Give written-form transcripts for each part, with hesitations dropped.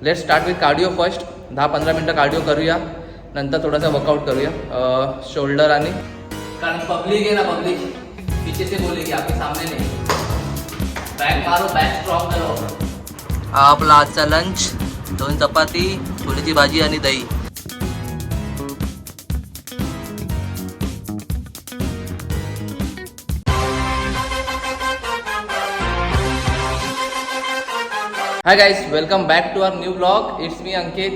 Let's start with cardio first. 10-15 मिनटं cardio करूया, नंतर थोडासा वर्कआउट करूया शोल्डर आणि कारण पब्लिक आहे ना, पब्लिक पीछे से बोलेगी आपके सामने नहीं. बॅक मारो, बॅक स्ट्रॉंग करो. हा आपला आजचा लंच. 2 चपाती, छोलेची भाजी आणि दही. Hi guys, welcome back to our new blog. It's me Ankit.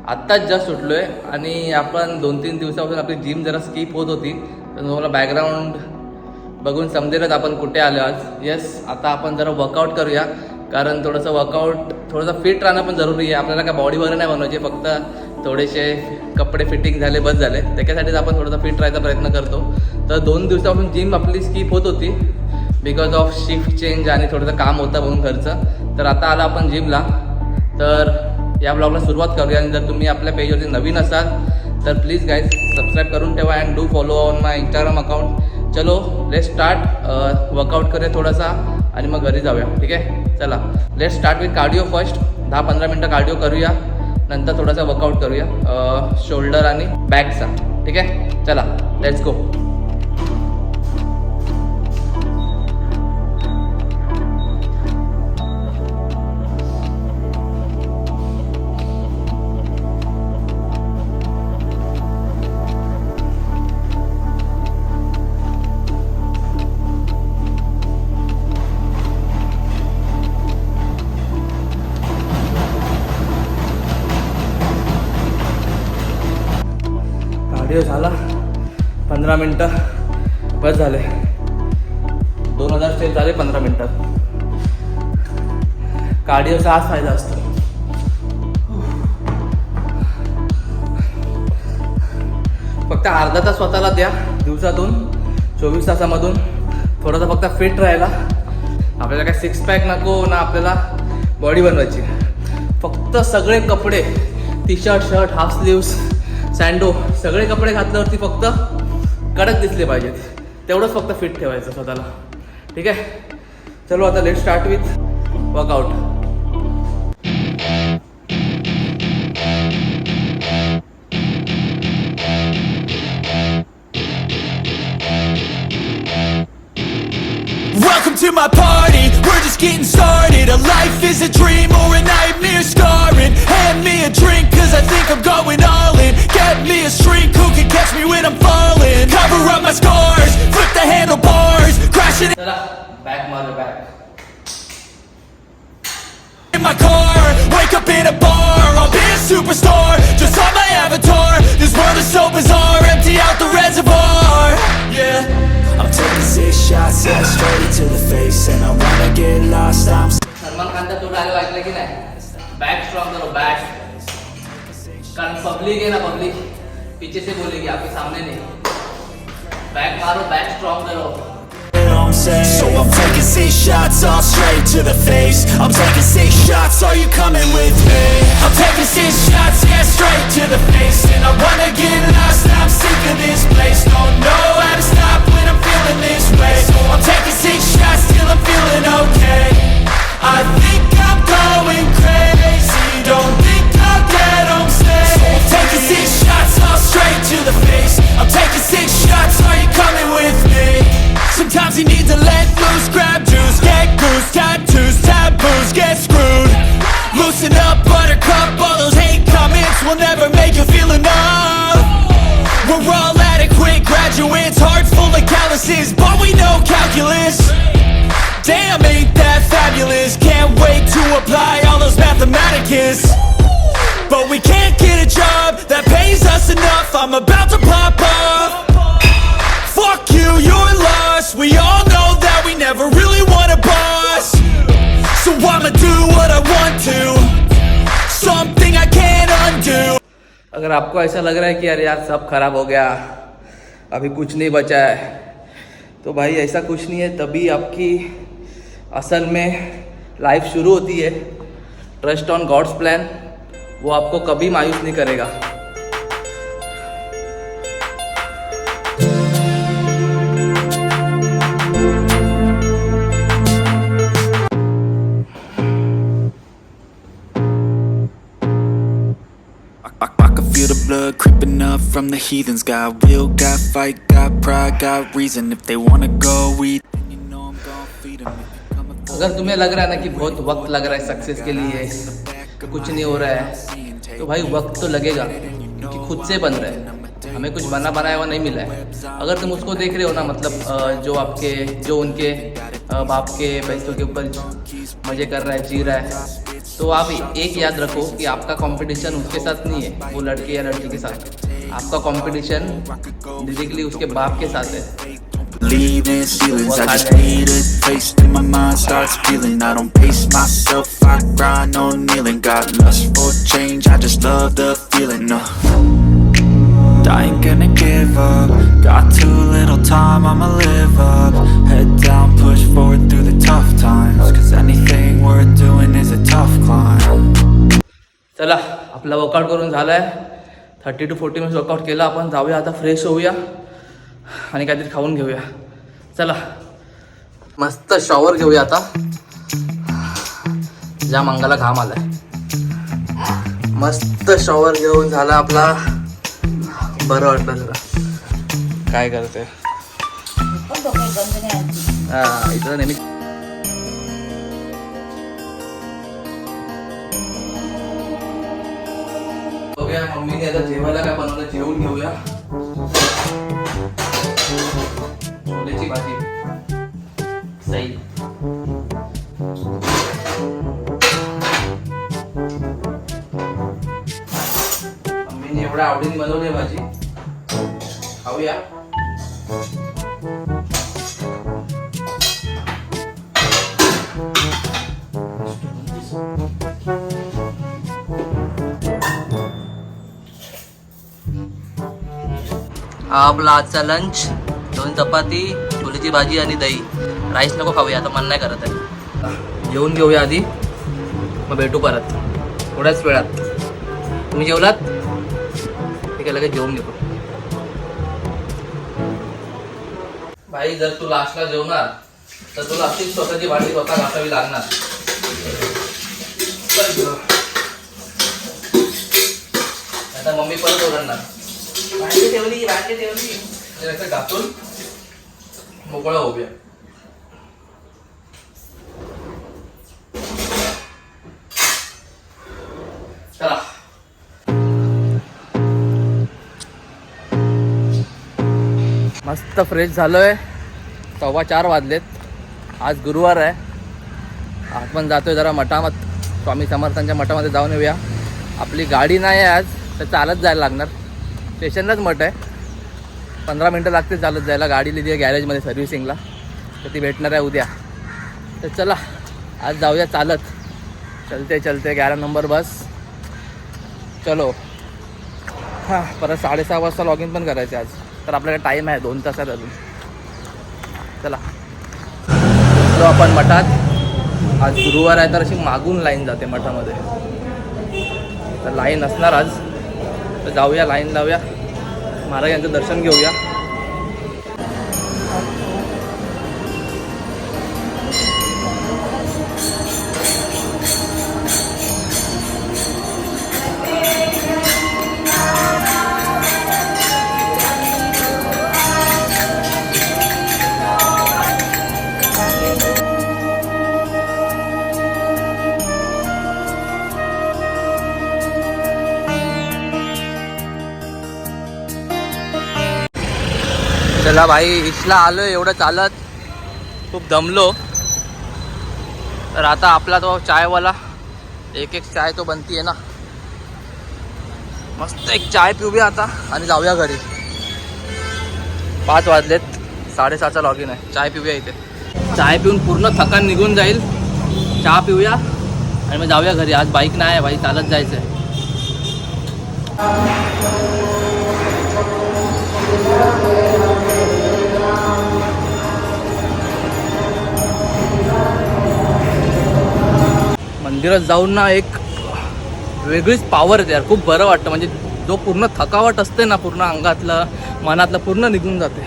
आत्ताच जस्ट उठलो आहे आणि आपण 2-3 दिवसापासून आपली जिम जरा स्किप होत होती, तर तुम्हाला बॅकग्राऊंड बघून समजेलच आपण कुठे आलो आज. येस, आता आपण जरा वर्कआउट करूया, कारण थोडंसं वर्कआउट, थोडंसं फिट राहणं पण जरुरी आहे. आपल्याला काय बॉडी वगैरे नाही बनवायचे, फक्त थोडेसे कपडे फिटिंग झाले बस झाले. त्याच्यासाठीच आपण थोडंसं फिट राहायचा प्रयत्न करतो. तर 2 दिवसापासून जिम आपली स्किप होत होती बिकॉज ऑफ शिफ्ट चेंज आणि थोडंसं काम होतं म्हणून खर्च. तर आता आला आपण जिमला. तर या ब्लॉगला सुरुवात करूया. आणि जर तुम्ही आपल्या पेजवरती नवीन असाल तर प्लीज गाईज सबस्क्राईब करून ठेवा and do follow on my Instagram account. चलो लेट्स स्टार्ट. वर्कआउट करूया थोडासा आणि मग घरी जाऊया. ठीक आहे, चला let's start with cardio first. 10-15 मिनटं कार्डिओ करूया, नंतर थोडासा वर्कआउट करूया शोल्डर आणि बॅकचा. ठीक आहे, चला लेट्स गो. कार्डिओ झाला 15 मिनटं बस झाले. 2000 स्टेप झाले 15 मिनटात. कार्डिओचा हाच फायदा असतो. फक्त अर्धा तास स्वतःला द्या दिवसातून, 24 तासामधून थोडासा फक्त फिट राहायला. आपल्याला काय 6 पॅक नको ना, आपल्याला बॉडी बनवायची. फक्त सगळे कपडे, टी शर्ट, हाफ स्लीव्स, सँडो, सगळे कपडे घातल्यावरती फक्त कडक दिसले पाहिजेत. तेवढंच फक्त फिट ठेवायचं स्वतःला. ठीक आहे, चलो आता let start with workout. Welcome to my party, we're just getting started. A life is a dream or a nightmare scarring. Hand me a drink cause I think I'm going all in. Get me a shrink who can catch me when I'm falling. Cover up my scars, flip the handlebars, crashing चला back मारो, back. in my car. Wake up in a bar, I'll be a superstar. Just on my avatar, this world is so bizarre. Empty out the reservoir, yeah. I'm taking 6 shots, yeah, straight to the face. And I wanna get lost, I'm Salman खानचा तो dialogue ऐकला की नाही, back strong करो, back. कारण public है ना, public पीछे से बोलेगी आपके सामने नहीं. बॅक मारो, बॅक स्ट्रॉंग करो. So I'm taking 6 shots, all straight to the face. I'm taking 6 shots, are you coming with me? I'm taking 6 shots, yeah, straight to the face. And I wanna get lost, I'm sick of this place. Don't know how to stop when I'm feeling this way. So I'm taking 6 shots till I'm feeling okay. I think I'm going crazy, don't think I'll get home safe. So I'm taking 6 shots, all straight to the face. I'm taking 6 shots, are you coming with me? Sometimes you need to let loose, grab juice, get goose, tattoos, taboos, get screwed. Loosen up, buttercup, all those hate comments will never make you feel enough. We're all adequate graduates, hearts full of calluses, but we know calculus. Damn, ain't that fabulous? Can't wait to apply all those mathematicus. But we can't get a job that pays us enough. I'm about to pop off. Fuck you, you're lost. We all know that we never really want a boss. So I'ma do what I want to, something I can't undo. अगर आपको ऐसा लग रहा है कि अरे यार सब खराब हो गया, अभी कुछ नहीं बचा है, तो भाई ऐसा कुछ नहीं है. तभी आपकी असल में लाइफ शुरू होती है. ट्रस्ट ऑन गॉड्स प्लान, वो आपको कभी मायूस नहीं करेगा. feel the blood creeping up from the heathens. Got will, got fight, got pride, got reason. If they wanna go eat, then you know I'm gon' feed 'em. If you coming for अगर तुम्हें लग रहा है ना कि बहुत वक्त लग रहा है सक्सेस के लिए, कुछ नहीं हो रहा है, तो भाई वक्त तो लगेगा क्योंकि खुद से बन रहा है। हमें कुछ बना बनाया हुआ नहीं मिला है। अगर तुम उसको देख रहे हो ना, मतलब जो उनके बाप के पैसों के ऊपर मज़े कर रहा है, जी रहा है, तो आप एक याद रखो कि आपका कंपटीशन उसके साथ नहीं है, वो लड़के या लड़की के साथ। आपका कंपटीशन बेसिकली उसके बाप के साथ है। leaving ceilings, I just need a taste and my mind starts feeling. I don't pace myself, I grind on kneeling. Got lust for change, I just love the feeling. No, I ain't gonna give up. Got too little time, I'ma live up. Head down, push forward through the tough times. Cause anything worth doing is a tough climb. चला, आपला workout करून झाला आहे. 30 to 40 minutes workout केला आपण. जाऊया आता, fresh होऊया आणि काहीतरी खाऊन घेऊया. चला, मस्त शॉवर घेऊया आता. ज्या अंगाला घाम आलाय. मस्त शॉवर घेऊन झाला आपला. बरं वाटलं जरा. काय करते इथं नेहमी बघूया मम्मीने आता जेवायला काय बनवलं, जेवून घेऊया. छोलेची भाजी सई. मम्मीने एवढ्या आवडीने बनवली भाजी. खाऊया. हा आपला आजचा लंच. 2 चपाती, छोलेची भाजी आणि दही. राईस नको खाऊया आता, मन नाही करत आहे. जेवून घेऊया आधी, मग भेटू परत थोड्याच वेळात. तुम्ही जेवलात? ठीक आहे, लगेच जेवून घेतो. भाई जर तू लास्टला जेवणार तर तुला अशीच स्वतःची भांडी स्वतः घासावी लागणार. आता मम्मी परत ओरडणार, भांडी ठेवली. असं घासून मोकळा होऊया. चला, मस्त फ्रेश झालोय. 4:15 वाजलेत. आज गुरुवार आहे. आपण जातोय जरा मठामध्ये, स्वामी समर्थांच्या मठामध्ये जाऊन येऊया. आपली गाडी नाही आहे आज, तर चालत जायला लागणार. स्टेशनलाच मठ आहे, 15 मिनटं लागते चालत जायला. गाडी लिहिली आहे गॅरेजमध्ये सर्व्हिसिंगला, तर ती भेटणार आहे उद्या. तर चला आज जाऊया चालत. चलते 11 नंबर बस. चलो. हां, परत 6:30 वाजता लॉग इन पण करायचं आज. तर आपल्याकडे टाईम आहे 2 तासात अजून. चला, तो आपण मठात. आज गुरुवार आहे तर अशी मागून लाईन जाते मठामध्ये, तर लाईन असणार आज. तर जाऊया, लाईन लावूया, महाराज यांचं दर्शन घेऊया. चला भाई, इथला आलो एवढं चालत, खूप दमलो. तर आता आपला तो चायवाला एक चाय तो बनती आहे ना, मस्त एक चाय पिऊया आता आणि जाऊया घरी. 5 वाजलेत, 6:30चा लॉग इन आहे. चाय पिऊया इथे. चाय पिऊन पूर्ण थकान निघून जाईल. चहा पिऊया आणि मग जाऊया घरी. आज बाईक नाही आहे भाई, चालत जायचं आहे. मंदिरात जाऊन ना एक वेगळीच पॉवर येते यार. खूप बरं वाटतं. म्हणजे जो पूर्ण थकावट असते ना, पूर्ण अंगातलं मनातलं पूर्ण निघून जाते.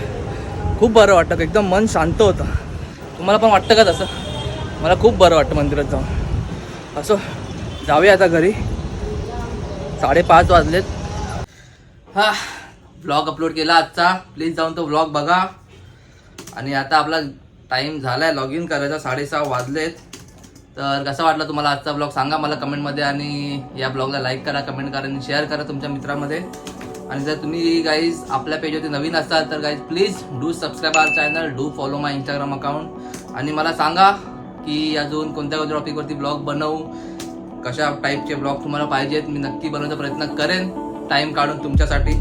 खूप बरं वाटतं, एकदम मन शांत होतं. तुम्हाला पण वाटतं का तसं? मला खूप बरं वाटतं मंदिरात जाऊन. असं जाऊया आता घरी. 5:30 वाजलेत. हा व्लॉग अपलोड केला आजचा. प्लीज जाऊन तो व्लॉग बघा. आणि आता आपला टाईम झाला आहे लॉग इन करायचा. 6:30 वाजलेत. तर कसा वाटला तुम्हाला आजचा ब्लॉग सांगा मला कमेंटमध्ये. आणि या ब्लॉगला लाईक करा, कमेंट करा आणि शेअर करा तुमच्या मित्रामध्ये. आणि जर तुम्ही गाईज आपल्या पेजवरती नवीन असाल तर guys please do subscribe our channel, do follow my Instagram account. आणि मला सांगा की अजून कोणत्या कोणत्या टॉपिकवरती ब्लॉग बनवू, कशा टाईपचे ब्लॉग तुम्हाला पाहिजेत. मी नक्की बनवण्याचा प्रयत्न करेन टाईम काढून तुमच्यासाठी.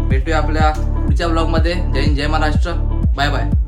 भेटूया आपल्या पुढच्या ब्लॉगमध्ये. जय हिंद, जय महाराष्ट्र. Bye bye.